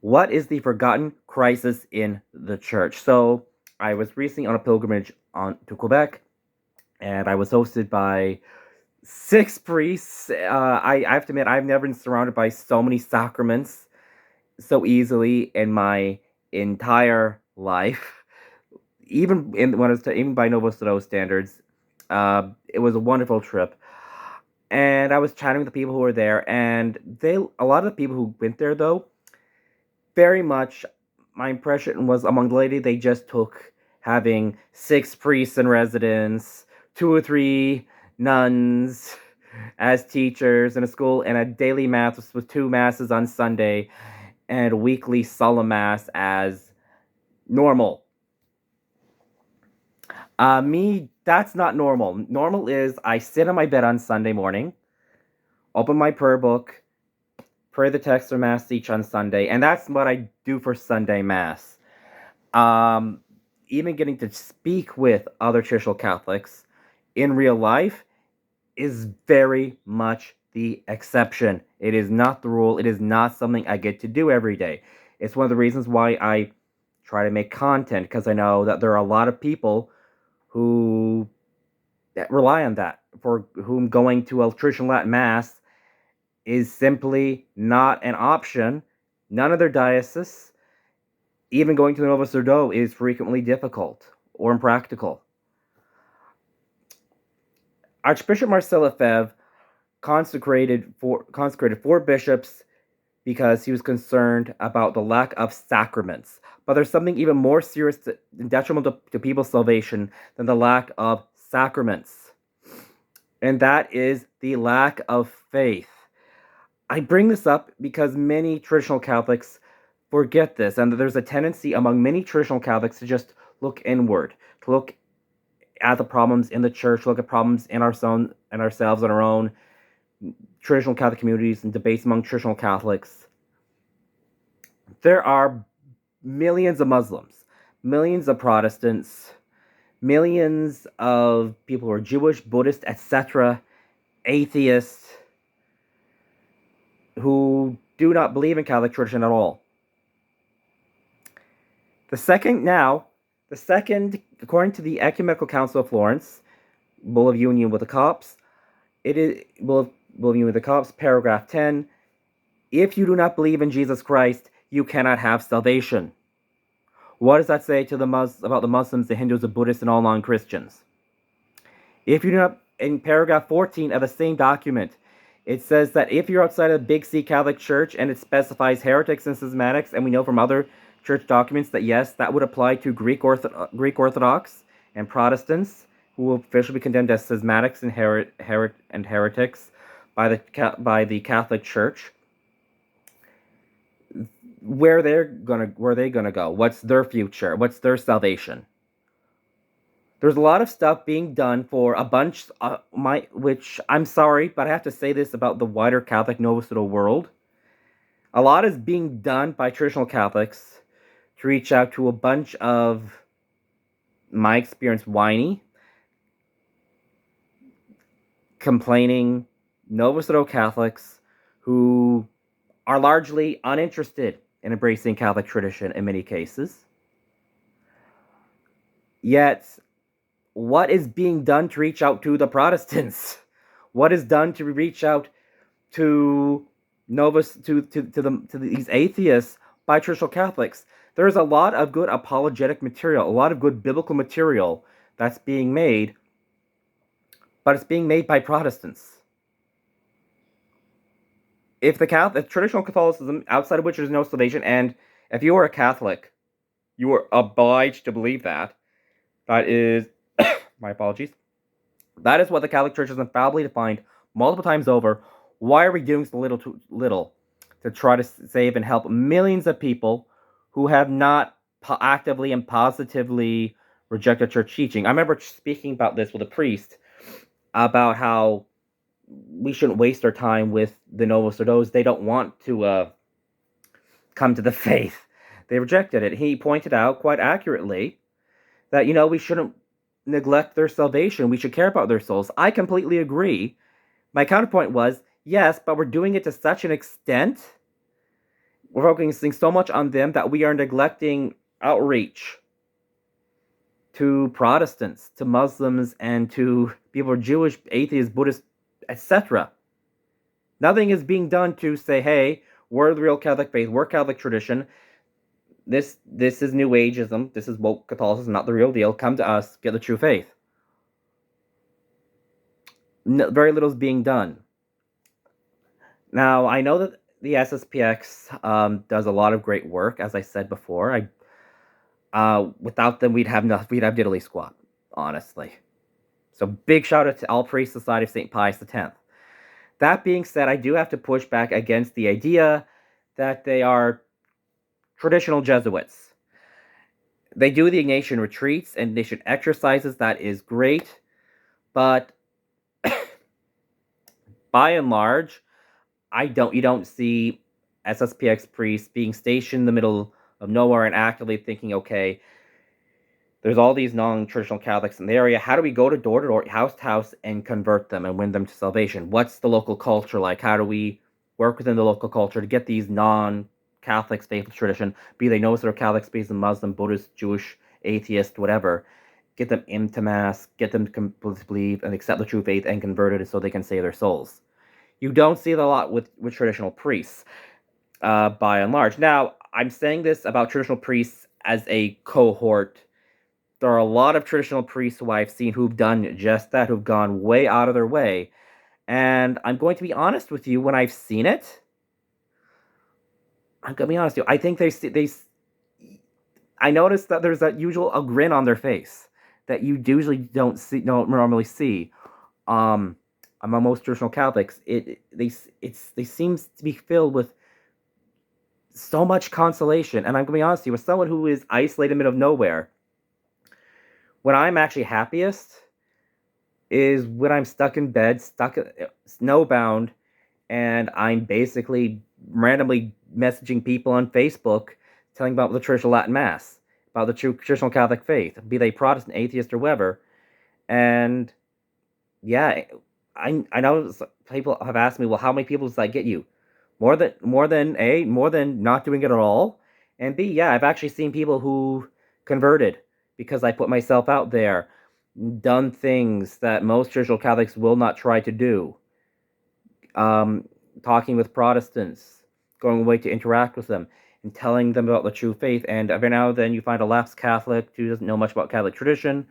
What is the forgotten crisis in the church? So I was recently on a pilgrimage to Quebec, and I was hosted by 6 priests. I have to admit, I've never been surrounded by so many sacraments so easily in my entire life. Even by Novo Soto standards, it was a wonderful trip. And I was chatting with the people who were there, and a lot of the people who went there, though, very much, my impression was among the lady, they just took having 6 priests in residence, 2 or 3 nuns as teachers in a school, and a daily mass with 2 masses on Sunday, and a weekly solemn mass as normal. That's not normal. Normal is I sit on my bed on Sunday morning, open my prayer book, pray the text or mass each on Sunday, and that's what I do for Sunday mass. Um, Even getting to speak with other traditional Catholics in real life is very much the exception. It is not the rule. It is not something I get to do every day. It's one of the reasons why I try to make content, because I know that there are a lot of people who that rely on that, for whom going to a traditional Latin Mass is simply not an option. None of their diocese, even going to the Nova Sordo, is frequently difficult or impractical. Archbishop Marcel Lefebvre consecrated 4 bishops because he was concerned about the lack of sacraments. But there's something even more serious and detrimental to people's salvation than the lack of sacraments, and that is the lack of faith. I bring this up because many traditional Catholics forget this, and there's a tendency among many traditional Catholics to just look inward, to look at the problems in the church, look at problems in ourselves and our own traditional Catholic communities and debates among traditional Catholics. There are millions of Muslims, millions of Protestants, millions of people who are Jewish, Buddhist, etc., atheists, who do not believe in Catholic tradition at all. The second, according to the Ecumenical Council of Florence, Bull of Union with the Copts, it is Bull of Union with the Copts, paragraph 10. If you do not believe in Jesus Christ, you cannot have salvation. What does that say to about the Muslims, the Hindus, the Buddhists, and all non-Christians? If you do not, in paragraph 14 of the same document, it says that if you're outside of the Big C Catholic Church, and it specifies heretics and schismatics, and we know from other church documents that yes, that would apply to Greek Orthodox and Protestants, who will officially be condemned as schismatics and heretics by the Catholic Church. Where are they gonna go? What's their future? What's their salvation? There's a lot of stuff being done for a bunch, which I'm sorry, but I have to say this about the wider Catholic Nova Soto world. A lot is being done by traditional Catholics to reach out to a bunch of, my experience, whiny, complaining Nova Soto Catholics who are largely uninterested in embracing Catholic tradition in many cases. Yet, what is being done to reach out to the Protestants? What is done to reach out to these atheists by traditional Catholics? There's a lot of good apologetic material, a lot of good biblical material that's being made, but it's being made by Protestants. If traditional Catholicism, outside of which there's no salvation, and if you are a Catholic, you are obliged to believe that. That is, my apologies. That is what the Catholic Church has infallibly defined multiple times over. Why are we doing so little to try to save and help millions of people who have not actively and positively rejected church teaching? I remember speaking about this with a priest about how we shouldn't waste our time with the Novos Ordos. They don't want to come to the faith. They rejected it. He pointed out quite accurately that, we shouldn't neglect their salvation. We should care about their souls. I completely agree. My counterpoint was, yes, but we're doing it to such an extent. We're focusing so much on them that we are neglecting outreach to Protestants, to Muslims, and to people who are Jewish, atheists, Buddhists, etc. Nothing is being done to say, hey, we're the real Catholic faith, we're Catholic tradition. This is New Ageism, this is woke Catholicism, not the real deal. Come to us, get the true faith. No, very little is being done. Now, I know that the SSPX does a lot of great work, as I said before. Without them, we'd have diddly squat, honestly. So big shout out to All Priests Society of St. Pius X. That being said, I do have to push back against the idea that they are traditional Jesuits. They do the Ignatian retreats and Ignatian exercises. That is great. But by and large, you don't see SSPX priests being stationed in the middle of nowhere and actively thinking, okay, there's all these non-traditional Catholics in the area. How do we go to door, house to house, and convert them and win them to salvation? What's the local culture like? How do we work within the local culture to get these non-Catholics faithful tradition, be they Gnostic or Catholic, be they Muslim, Buddhist, Jewish, atheist, whatever, get them into Mass, get them to believe and accept the true faith and converted so they can save their souls. You don't see that a lot with traditional priests, by and large. Now, I'm saying this about traditional priests as a cohort. There are a lot of traditional priests who I've seen who've done just that, who've gone way out of their way. And I'm going to be honest with you, when I've seen it, I'm going to be honest with you, I think I noticed that there's that usual grin on their face that you usually don't normally see. Among most traditional Catholics, they seem to be filled with so much consolation. And I'm going to be honest with you, as someone who is isolated in the middle of nowhere, when I'm actually happiest is when I'm stuck in bed, snowbound, and I'm basically randomly messaging people on Facebook telling about the traditional Latin Mass, about the true traditional Catholic faith, be they Protestant, atheist, or whatever. And yeah, I know people have asked me, well, how many people does that get you? More than not doing it at all, and B, yeah, I've actually seen people who converted because I put myself out there, done things that most traditional Catholics will not try to do. Talking with Protestants, going away to interact with them, and telling them about the true faith. And every now and then you find a lapsed Catholic who doesn't know much about Catholic tradition,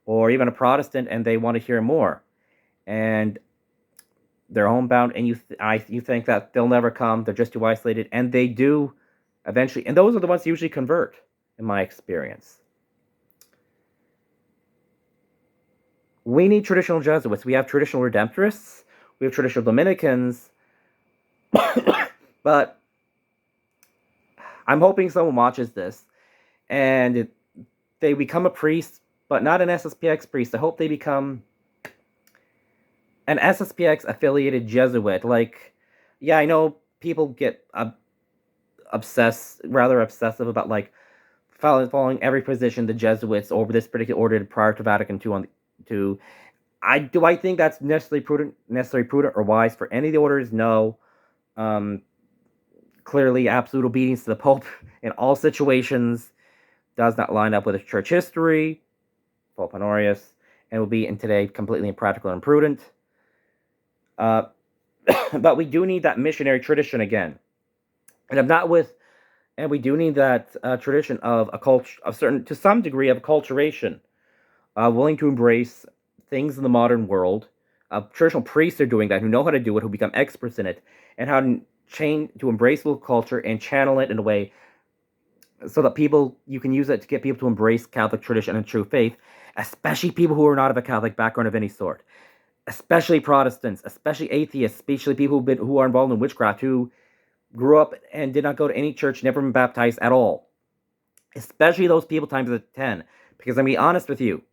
or even a Protestant, and they want to hear more. And they're homebound, and you think that they'll never come, they're just too isolated, and they do eventually. And those are the ones who usually convert, in my experience. We need traditional Jesuits. We have traditional Redemptorists. We have traditional Dominicans. But I'm hoping someone watches this and they become a priest, but not an SSPX priest. I hope they become an SSPX affiliated Jesuit. Like, yeah, I know people get rather obsessive about like following every position the Jesuits or this particular order did prior to Vatican II I think that's necessarily prudent or wise for any of the orders? No. Clearly, absolute obedience to the Pope in all situations does not line up with church history, Pope Honorius, and will be in today completely impractical and imprudent. But we do need that missionary tradition again, and we do need that tradition of a culture, to some degree of acculturation, willing to embrace things in the modern world. Traditional priests are doing that, who know how to do it, who become experts in it, and how to embrace local culture and channel it in a way so that you can use it to get people to embrace Catholic tradition and true faith, especially people who are not of a Catholic background of any sort, especially Protestants, especially atheists, especially people who are involved in witchcraft, who grew up and did not go to any church, never been baptized at all. Especially those people times 10. Because I'm going to be honest with you,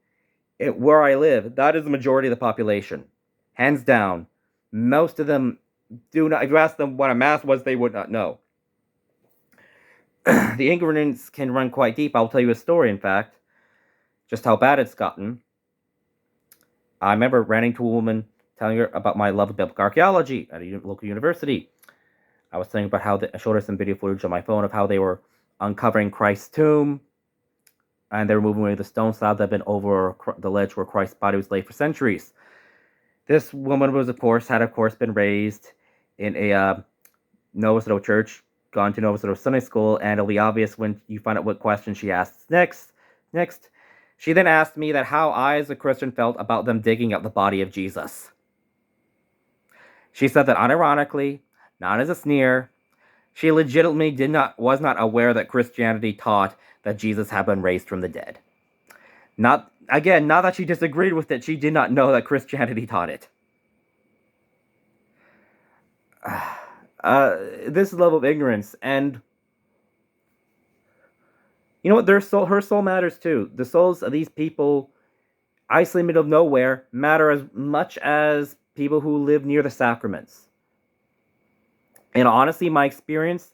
where I live, that is the majority of the population. Hands down. Most of them do not. If you ask them what a Mass was, they would not know. The ignorance can run quite deep. I'll tell you a story, in fact, just how bad it's gotten. I remember running to a woman, telling her about my love of biblical archaeology at a local university. I was telling you about how I showed her some video footage on my phone of how they were uncovering Christ's tomb, and they were moving away the stone slab that had been over the ledge where Christ's body was laid for centuries. This woman was, of course, been raised in a Nova Scotia church, gone to Nova Scotia Sunday school, and it'll be obvious when you find out what question she asks next. She then asked me that how I, as a Christian, felt about them digging up the body of Jesus. She said that unironically, not as a sneer, she legitimately was not aware that Christianity taught that Jesus had been raised from the dead. Not that she disagreed with it, she did not know that Christianity taught it. This level of ignorance, and you know what? Her soul matters too. The souls of these people, isolated in the middle of nowhere, matter as much as people who live near the sacraments. And honestly, my experience,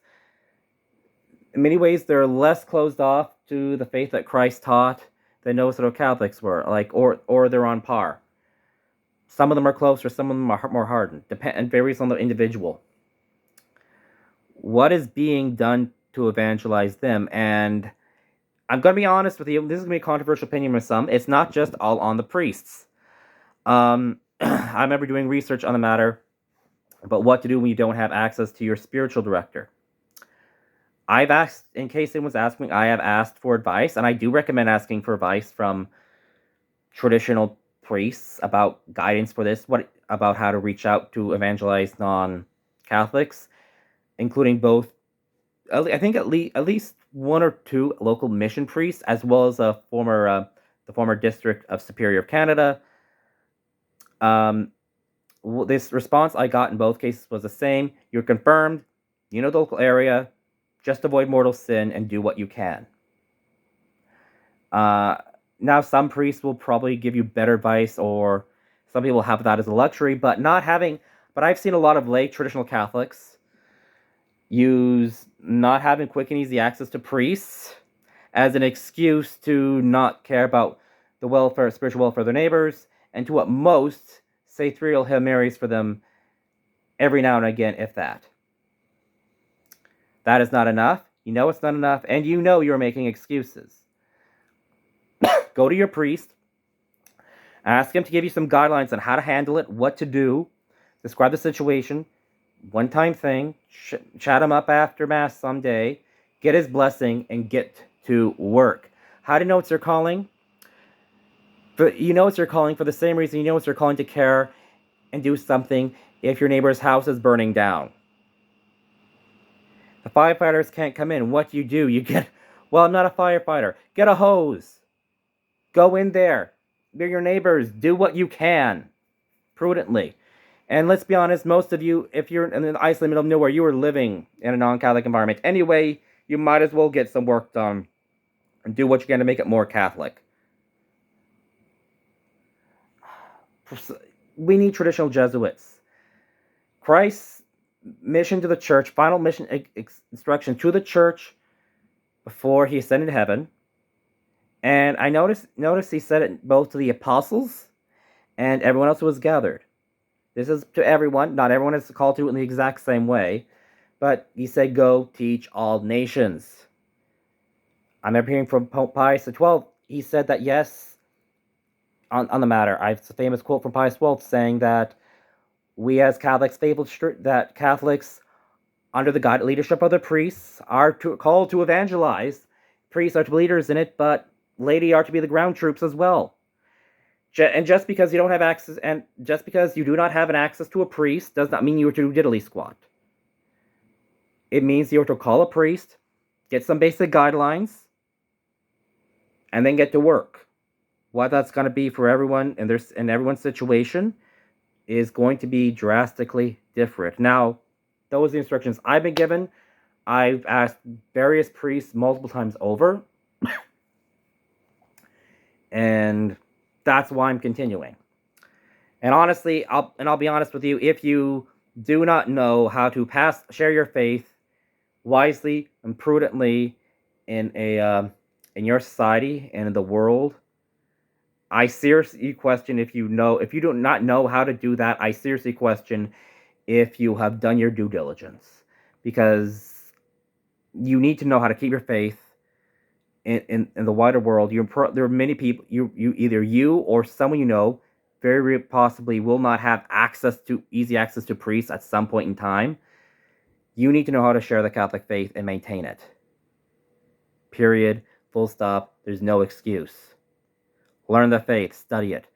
in many ways, they're less closed off to the faith that Christ taught than Nova Scotia Catholics were, or they're on par. Some of them are closer, some of them are more hardened. It varies on the individual. What is being done to evangelize them? And I'm going to be honest with you, this is going to be a controversial opinion with some. It's not just all on the priests. I remember doing research on the matter about what to do when you don't have access to your spiritual director. I've asked, in case anyone's asking, I have asked for advice, and I do recommend asking for advice from traditional priests about guidance for this, about how to reach out to evangelize non-Catholics, including both, I think at least one or two local mission priests, as well as the former District of Superior of Canada. This response I got in both cases was the same. You're confirmed, you know the local area, just avoid mortal sin and do what you can. Now, some priests will probably give you better advice, or some people have that as a luxury, but I've seen a lot of lay traditional Catholics use not having quick and easy access to priests as an excuse to not care about the spiritual welfare of their neighbors, and to at most say 3 Hail Marys for them every now and again, if that. That is not enough. You know it's not enough, and you know you're making excuses. Go to your priest, ask him to give you some guidelines on how to handle it, what to do, describe the situation, one-time thing, chat him up after Mass someday, get his blessing, and get to work. How do you know it's your calling? You know it's your calling for the same reason you know it's your calling to care and do something if your neighbor's house is burning down. The firefighters can't come in. What do? You get, well, I'm not a firefighter. Get a hose. Go in there. They're your neighbors. Do what you can. Prudently. And let's be honest, most of you, if you're in an isolated middle of nowhere, you are living in a non-Catholic environment. Anyway, you might as well get some work done and do what you can to make it more Catholic. We need traditional Jesuits. Christ's mission to the church, final mission instruction to the church before he ascended to heaven. And I noticed he said it both to the apostles and everyone else who was gathered. This is to everyone. Not everyone is called to it in the exact same way. But he said, go teach all nations. I remember hearing from Pope Pius XII. He said that, yes, on the matter. I have a famous quote from Pius XII saying that we as Catholics, that Catholics, under the guided leadership of the priests, are called to evangelize. Priests are to be leaders in it, but laity are to be the ground troops as well. And just because you don't have access, and just because you do not have an access to a priest, does not mean you are to do diddly squat. It means you are to call a priest, get some basic guidelines, and then get to work. What that's going to be for everyone in everyone's situation is going to be drastically different. Now, those are the instructions I've been given. I've asked various priests multiple times over. And that's why I'm continuing. And honestly, I'll be honest with you, if you do not know how to share your faith wisely and prudently in your society and in the world, I seriously question if you do not know how to do that, I seriously question if you have done your due diligence. because you need to know how to keep your faith in the wider world. There are many people, either you or someone you know, very possibly will not have easy access to priests at some point in time. You need to know how to share the Catholic faith and maintain it. Period. Full stop. There's no excuse. Learn the faith. Study it.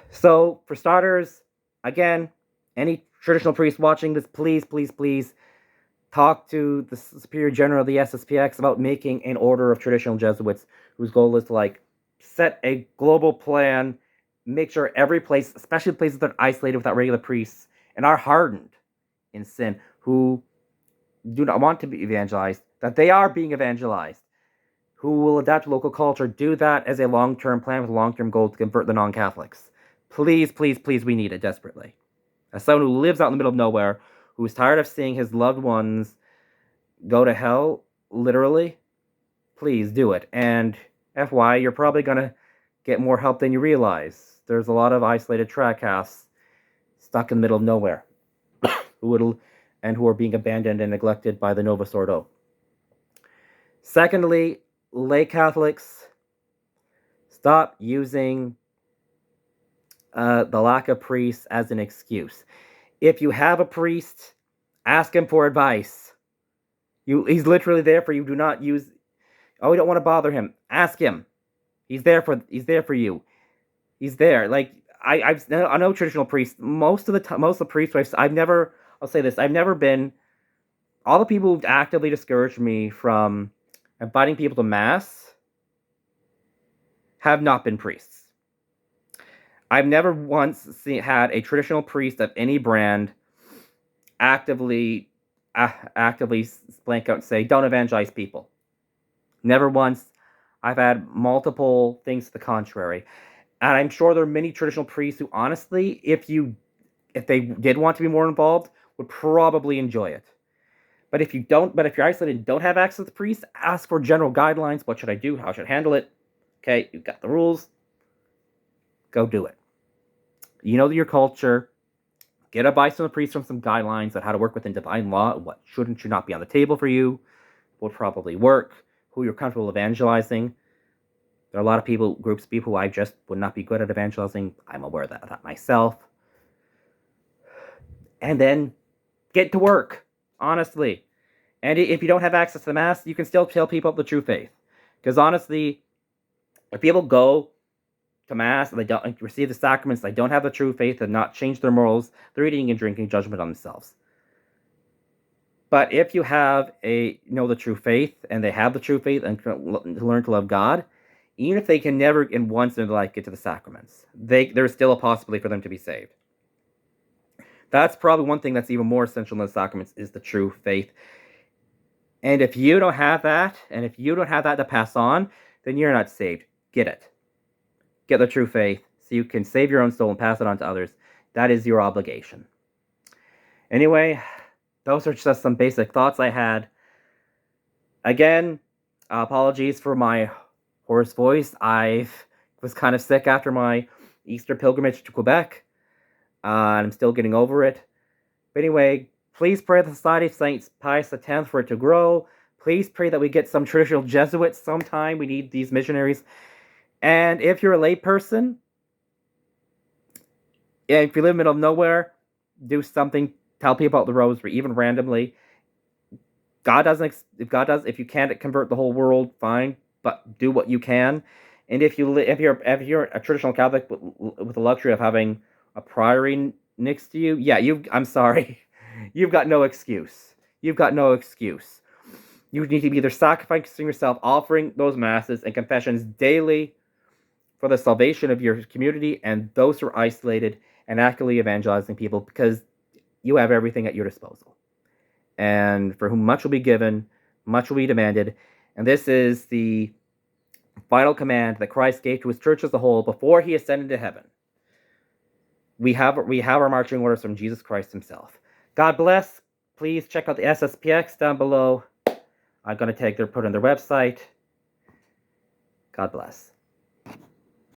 So, for starters, again, any traditional priest watching this, please, please, please talk to the Superior General of the SSPX about making an order of traditional Jesuits whose goal is to set a global plan, make sure every place, especially the places that are isolated without regular priests and are hardened in sin, who do not want to be evangelized, that they are being evangelized, who will adapt to local culture, do that as a long-term plan with a long-term goal to convert the non-Catholics. Please, please, please, we need it desperately. As someone who lives out in the middle of nowhere, who is tired of seeing his loved ones go to hell, literally, please do it. And FY, you're probably going to get more help than you realize. There's a lot of isolated track casts stuck in the middle of nowhere who are being abandoned and neglected by the Novus Ordo. Secondly, lay Catholics, stop using the lack of priests as an excuse. If you have a priest, ask him for advice. He's literally there for you. Do not use, oh, we don't want to bother him. Ask him. He's there for you. He's there. I know traditional priests. Most of the priests I've never been. All the people who've actively discouraged me from inviting people to mass have not been priests. I've never once had a traditional priest of any brand actively blank out and say, don't evangelize people. Never once. I've had multiple things to the contrary. And I'm sure there are many traditional priests who, honestly, if they did want to be more involved, would probably enjoy it. But if you're isolated and don't have access to priests, ask for general guidelines. What should I do? How should I handle it? Okay, you've got the rules. Go do it. You know your culture. Get advice from the priest from some guidelines on how to work within divine law, what should and should not be on the table for you, what would probably work, who you're comfortable evangelizing. There are a lot of groups of people who I just would not be good at evangelizing. I'm aware of that myself. And then get to work, honestly. And if you don't have access to the Mass, you can still tell people the true faith. Because honestly, if people go to Mass and they don't receive the sacraments, they don't have the true faith and not change their morals, they're eating and drinking judgment on themselves. But if you have know the true faith, and they have the true faith and learn to love God, even if they can never in once in their life get to the sacraments, there's still a possibility for them to be saved. That's probably one thing that's even more essential in the sacraments is the true faith. And if you don't have that, and if you don't have that to pass on, then you're not saved. Get it. Get the true faith so you can save your own soul and pass it on to others. That is your obligation. Anyway, those are just some basic thoughts I had. Again, apologies for my hoarse voice. I was kind of sick after my Easter pilgrimage to Quebec. I'm still getting over it. But anyway, please pray the Society of Saints Pius X for it to grow. Please pray that we get some traditional Jesuits sometime. We need these missionaries. And if you're a lay person, if you live in the middle of nowhere, do something. Tell people about the rosary, even randomly. If you can't convert the whole world, fine, but do what you can. And if you're a traditional Catholic with the luxury of having a priory next to you, I'm sorry, you've got no excuse. You've got no excuse. You need to be either sacrificing yourself, offering those masses and confessions daily for the salvation of your community and those who are isolated, and actively evangelizing people, because you have everything at your disposal. And for whom much will be given, much will be demanded. And this is the final command that Christ gave to his church as a whole before he ascended to heaven. We have our marching orders from Jesus Christ himself. God bless. Please check out the SSPX down below. I'm going to put on their website. God bless.